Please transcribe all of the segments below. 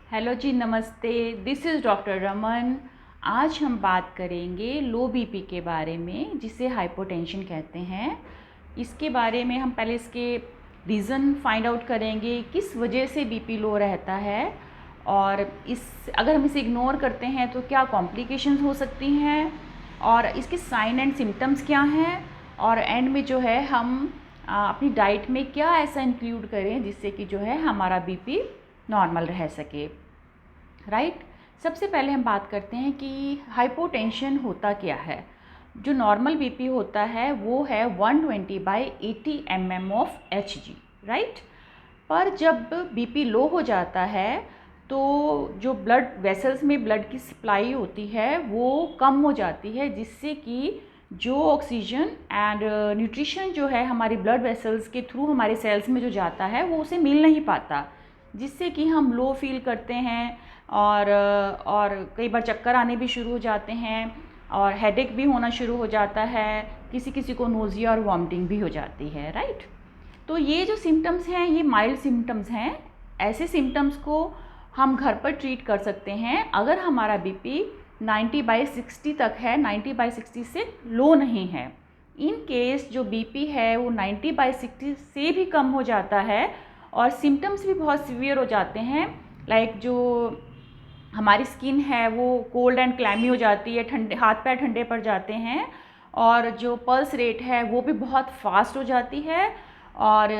Hello जी, नमस्ते। This is doctor Raman. आज हम बात करेंगे लो बीपी के बारे में, जिसे हाइपोटेंशन कहते हैं। इसके बारे में हम पहले इसके रीज़न फाइंड आउट करेंगे, किस वजह से बीपी लो रहता है, और अगर हम इसे इग्नोर करते हैं तो क्या कॉम्प्लिकेशंस हो सकती हैं, और इसके साइन एंड सिम्टम्स क्या हैं, और एंड में जो है हम अपनी डाइट में क्या ऐसा इंक्लूड करें जिससे कि जो है हमारा बीपी नॉर्मल रह सके। राइट। सबसे पहले हम बात करते हैं कि हाइपोटेंशन होता क्या है। जो नॉर्मल बीपी होता है वो है 120/80 mm ऑफ Hg। राइट। पर जब बीपी लो हो जाता है तो जो ब्लड वेसल्स में ब्लड की सप्लाई होती है वो कम हो जाती है, जिससे कि जो ऑक्सीजन एंड न्यूट्रिशन जो है हमारी ब्लड वेसल्स के थ्रू हमारे सेल्स में जो जाता है वो उसे मिल नहीं पाता, जिससे कि हम लो फील करते हैं और कई बार चक्कर आने भी शुरू हो जाते हैं और हेडेक भी होना शुरू हो जाता है। किसी किसी को नोज़िया और वॉमिटिंग भी हो जाती है। राइट। तो ये जो सिम्टम्स हैं ये माइल्ड सिम्टम्स हैं। ऐसे सिम्टम्स को हम घर पर ट्रीट कर सकते हैं अगर हमारा बीपी 90/60 तक है, 90/60 से लो नहीं है। इन केस जो बीपी है वो 90/60 से भी कम हो जाता है और सिम्टम्स भी बहुत सीवियर हो जाते हैं, लाइक जो हमारी स्किन है वो कोल्ड एंड क्लैमी हो जाती है, ठंडे हाथ पैर ठंडे पड़ जाते हैं, और जो पल्स रेट है वो भी बहुत फास्ट हो जाती है, और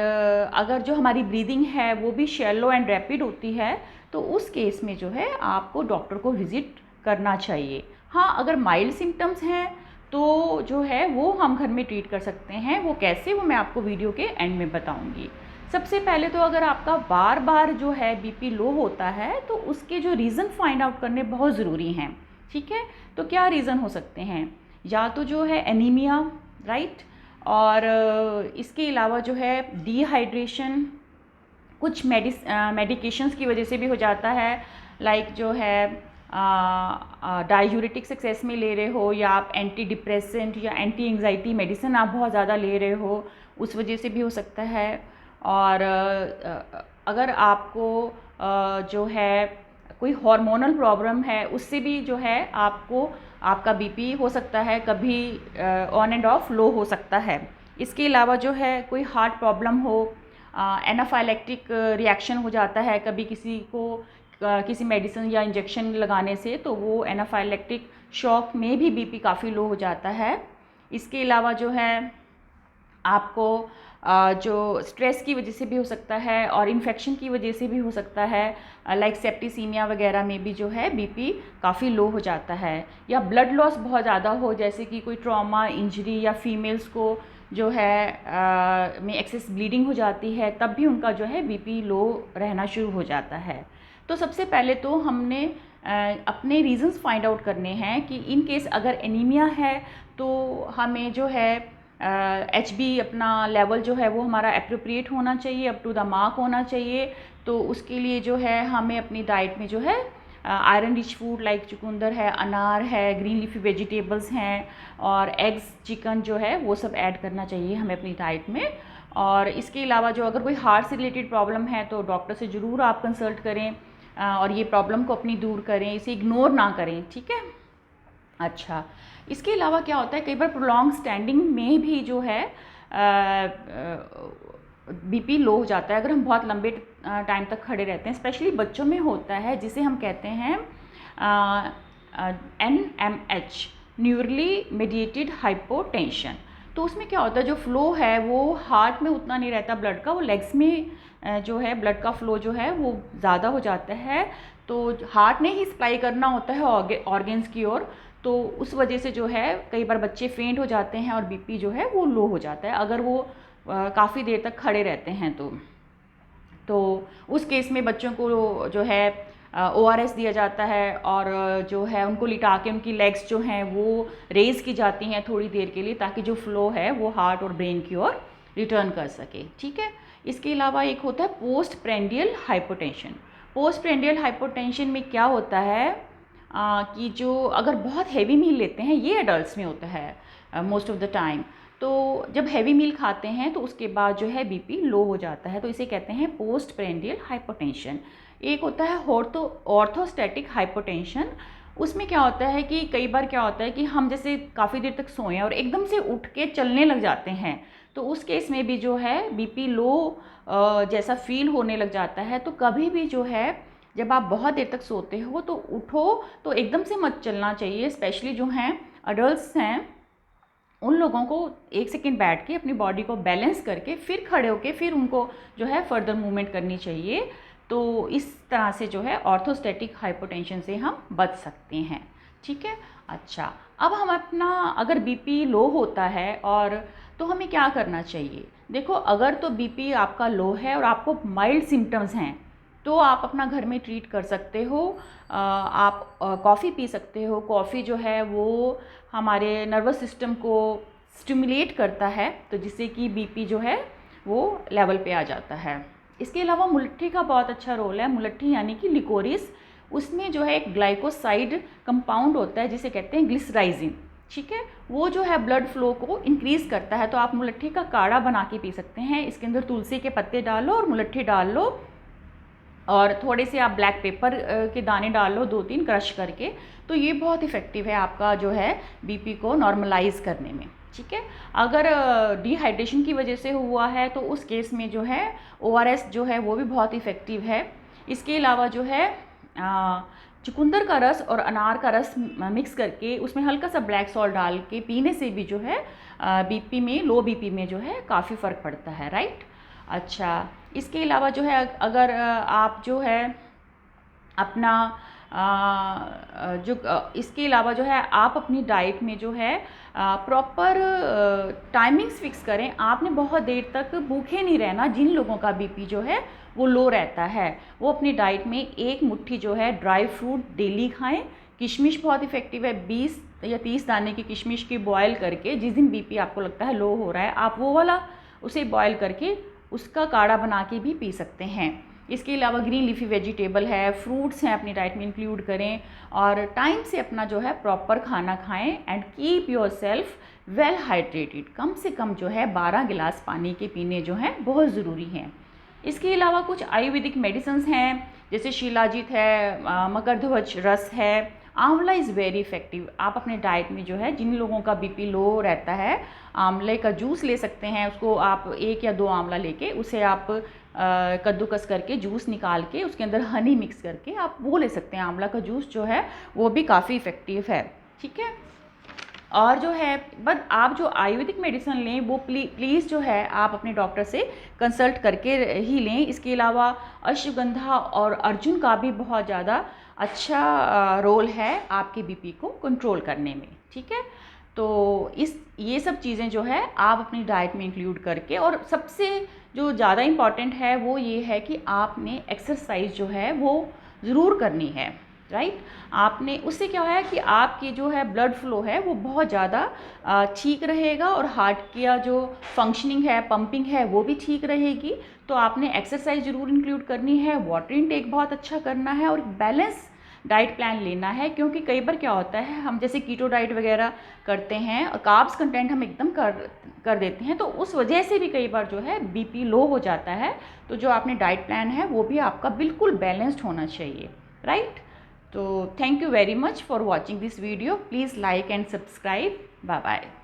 अगर जो हमारी ब्रीदिंग है वो भी शैलो एंड रैपिड होती है, तो उस केस में जो है आपको डॉक्टर को विज़िट करना चाहिए। हाँ, अगर माइल्ड सिम्टम्स हैं तो जो है वो हम घर में ट्रीट कर सकते हैं। वो कैसे, वो मैं आपको वीडियो के एंड में बताऊंगी। सबसे पहले तो अगर आपका बार बार जो है बीपी लो होता है तो उसके जो रीज़न फाइंड आउट करने बहुत ज़रूरी हैं। ठीक है, तो क्या रीज़न हो सकते हैं? या तो जो है एनीमिया, राइट, और इसके अलावा जो है डिहाइड्रेशन, कुछ मेडिकेशंस की वजह से भी हो जाता है, लाइक जो है डायूरेटिक्स एक्सेस में ले रहे हो, या आप एंटी डिप्रेसेंट या एंटी एंग्जाइटी मेडिसिन आप बहुत ज़्यादा ले रहे हो, उस वजह से भी हो सकता है। और अगर आपको जो है कोई हार्मोनल प्रॉब्लम है उससे भी जो है आपको आपका बीपी हो सकता है कभी ऑन एंड ऑफ लो हो सकता है। इसके अलावा जो है कोई हार्ट प्रॉब्लम हो, एनाफाइलेक्टिक रिएक्शन हो जाता है कभी किसी को किसी मेडिसिन या इंजेक्शन लगाने से, तो वो एनाफाइलेक्टिक शॉक में भी बीपी काफ़ी लो हो जाता है। इसके अलावा जो है आपको जो स्ट्रेस की वजह से भी हो सकता है और इन्फेक्शन की वजह से भी हो सकता है, लाइक सेप्टिसीमिया वगैरह में भी जो है बीपी काफ़ी लो हो जाता है, या ब्लड लॉस बहुत ज़्यादा हो, जैसे कि कोई ट्रॉमा इंजरी, या फीमेल्स को जो है में एक्सेस ब्लीडिंग हो जाती है, तब भी उनका जो है बीपी लो रहना शुरू हो जाता है। तो सबसे पहले तो हमने अपने रीज़न्स फाइंड आउट करने हैं कि इन केस अगर एनीमिया है तो हमें जो है HB अपना लेवल जो है वो हमारा अप्रोप्रिएट होना चाहिए, अप टू द मार्क होना चाहिए। तो उसके लिए जो है हमें अपनी डाइट में जो है आयरन रिच फूड लाइक चुकंदर है, अनार है, ग्रीन लीफी वेजिटेबल्स हैं, और एग्स, चिकन जो है वो सब ऐड करना चाहिए हमें अपनी डाइट में। और इसके अलावा जो अगर कोई हार्ट से रिलेटेड प्रॉब्लम है तो डॉक्टर से ज़रूर आप कंसल्ट करें और ये प्रॉब्लम को अपनी दूर करें, इसे इग्नोर ना करें। ठीक है। अच्छा, इसके अलावा क्या होता है, कई बार प्रोलॉन्ग स्टैंडिंग में भी जो है बीपी लो हो जाता है अगर हम बहुत लंबे टाइम तक खड़े रहते हैं। स्पेशली बच्चों में होता है, जिसे हम कहते हैं NMH, न्यूरली मेडिएटेड हाइपोटेंशन। तो उसमें क्या होता है, जो फ्लो है वो हार्ट में उतना नहीं रहता ब्लड का, वो लेग्स में जो है ब्लड का फ्लो जो है वो ज़्यादा हो जाता है, तो हार्ट ने ही सप्लाई करना होता है ऑर्गेन्स की ओर। तो उस वजह से जो है कई बार बच्चे फेंट हो जाते हैं और बीपी जो है वो लो हो जाता है अगर वो काफ़ी देर तक खड़े रहते हैं। तो उस केस में बच्चों को जो है ORS दिया जाता है, और जो है उनको लिटा के उनकी लेग्स जो हैं वो रेज़ की जाती हैं थोड़ी देर के लिए, ताकि जो फ्लो है वो हार्ट और ब्रेन की ओर रिटर्न कर सके। ठीक है। इसके अलावा एक होता है post prandial hypotension. Post prandial hypotension में क्या होता है कि जो अगर बहुत हैवी मील लेते हैं, ये एडल्ट्स में होता है मोस्ट ऑफ द टाइम, तो जब हैवी मील खाते हैं तो उसके बाद जो है बीपी लो हो जाता है, तो इसे कहते हैं पोस्ट प्रेंडियल हाइपोटेंशन। एक होता है ऑर्थोस्टैटिक हाइपोटेंशन। उसमें क्या होता है कि कई बार क्या होता है कि हम जैसे काफ़ी देर तक सोए और एकदम से उठ के चलने लग जाते हैं, तो उस केस में भी जो है बीपी लो जैसा फील होने लग जाता है। तो कभी भी जो है जब आप बहुत देर तक सोते हो तो उठो तो एकदम से मत चलना चाहिए। स्पेशली जो हैं अडल्ट्स हैं, उन लोगों को 1 सेकेंड बैठ के अपनी बॉडी को बैलेंस करके फिर खड़े होके फिर उनको जो है फर्दर मूवमेंट करनी चाहिए। तो इस तरह से जो है ऑर्थोस्टैटिक हाइपोटेंशन से हम बच सकते हैं। ठीक है। अच्छा, अब हम अपना अगर बीपी लो होता है और तो हमें क्या करना चाहिए। देखो, अगर तो बीपी आपका लो है और आपको माइल्ड सिम्टम्स हैं तो आप अपना घर में ट्रीट कर सकते हो। आप कॉफ़ी पी सकते हो। कॉफ़ी जो है वो हमारे नर्वस सिस्टम को स्टिमुलेट करता है, तो जिससे कि बीपी जो है वो लेवल पे आ जाता है। इसके अलावा मुलट्ठी का बहुत अच्छा रोल है। मुलट्ठी यानी कि लिकोरिस, उसमें जो है एक ग्लाइकोसाइड कंपाउंड होता है जिसे कहते हैं ग्लिसराइजिन। ठीक है, वो जो है ब्लड फ्लो को इंक्रीज़ करता है। तो आप मुलट्ठी का काढ़ा बना के पी सकते हैं। इसके अंदर तुलसी के पत्ते डालो और मुलट्ठी डाल लो और थोड़े से आप ब्लैक पेपर के दाने डाल लो 2-3 क्रश करके। तो ये बहुत इफ़ेक्टिव है आपका जो है बीपी को नॉर्मलाइज करने में। ठीक है। अगर डिहाइड्रेशन की वजह से हुआ है तो उस केस में जो है ORS जो है वो भी बहुत इफ़ेक्टिव है। इसके अलावा जो है चुकंदर का रस और अनार का रस मिक्स करके उसमें हल्का सा ब्लैक सॉल्ट डाल के पीने से भी जो है बीपी में, लो बीपी में जो है काफ़ी फ़र्क पड़ता है। राइट। अच्छा, इसके अलावा जो है अगर आप जो है अपना इसके अलावा जो है आप अपनी डाइट में जो है प्रॉपर टाइमिंग्स फिक्स करें। आपने बहुत देर तक भूखे नहीं रहना। जिन लोगों का बीपी जो है वो लो रहता है वो अपनी डाइट में 1 मुट्ठी जो है ड्राई फ्रूट डेली खाएं। किशमिश बहुत इफ़ेक्टिव है। 20 या 30 दाने की किशमिश की बॉयल करके, जिस दिन बीपी आपको लगता है लो हो रहा है, आप वो वाला उसे बॉयल करके उसका काढ़ा बना के भी पी सकते हैं। इसके अलावा ग्रीन लीफी वेजिटेबल है, फ्रूट्स हैं, अपनी डाइट में इंक्लूड करें और टाइम से अपना जो है प्रॉपर खाना खाएं and keep yourself well hydrated. कम से कम जो है 12 गिलास पानी के पीने जो हैं बहुत ज़रूरी हैं। इसके अलावा कुछ आयुर्वेदिक मेडिसिन्स हैं जैसे शिलाजीत है, मकरध्वज रस है, आंवला इज़ वेरी इफ़ेक्टिव। आप अपने डाइट में जो है जिन लोगों का बीपी लो रहता है आंवले का जूस ले सकते हैं। उसको आप 1 या 2 आंवला लेके उसे आप कद्दूकस करके जूस निकाल के उसके अंदर हनी मिक्स करके आप वो ले सकते हैं। आंवला का जूस जो है वो भी काफ़ी इफ़ेक्टिव है। ठीक है। और जो है बट आप जो आयुर्वेदिक मेडिसिन लें वो प्लीज़ जो है आप अपने डॉक्टर से कंसल्ट करके ही लें। इसके अलावा अश्वगंधा और अर्जुन का भी बहुत ज़्यादा अच्छा रोल है आपके बीपी को कंट्रोल करने में। ठीक है। तो ये सब चीज़ें जो है आप अपनी डाइट में इंक्लूड करके, और सबसे जो ज़्यादा इम्पॉर्टेंट है वो ये है कि आपने एक्सरसाइज जो है वो ज़रूर करनी है। राइट। आपने उससे क्या है कि आपकी जो है ब्लड फ्लो है वो बहुत ज़्यादा ठीक रहेगा और हार्ट की जो फंक्शनिंग है, पंपिंग है, वो भी ठीक रहेगी। तो आपने एक्सरसाइज ज़रूर इंक्लूड करनी है, वाटर इनटेक बहुत अच्छा करना है और बैलेंस डाइट प्लान लेना है। क्योंकि कई बार क्या होता है हम जैसे कीटो डाइट वगैरह करते हैं और कार्ब्स कंटेंट हम एकदम कर देते हैं, तो उस वजह से भी कई बार जो है बीपी लो हो जाता है। तो जो आपने डाइट प्लान है वो भी आपका बिल्कुल बैलेंस्ड होना चाहिए। राइट। तो thank you very much for watching this video. Please like and subscribe. Bye bye.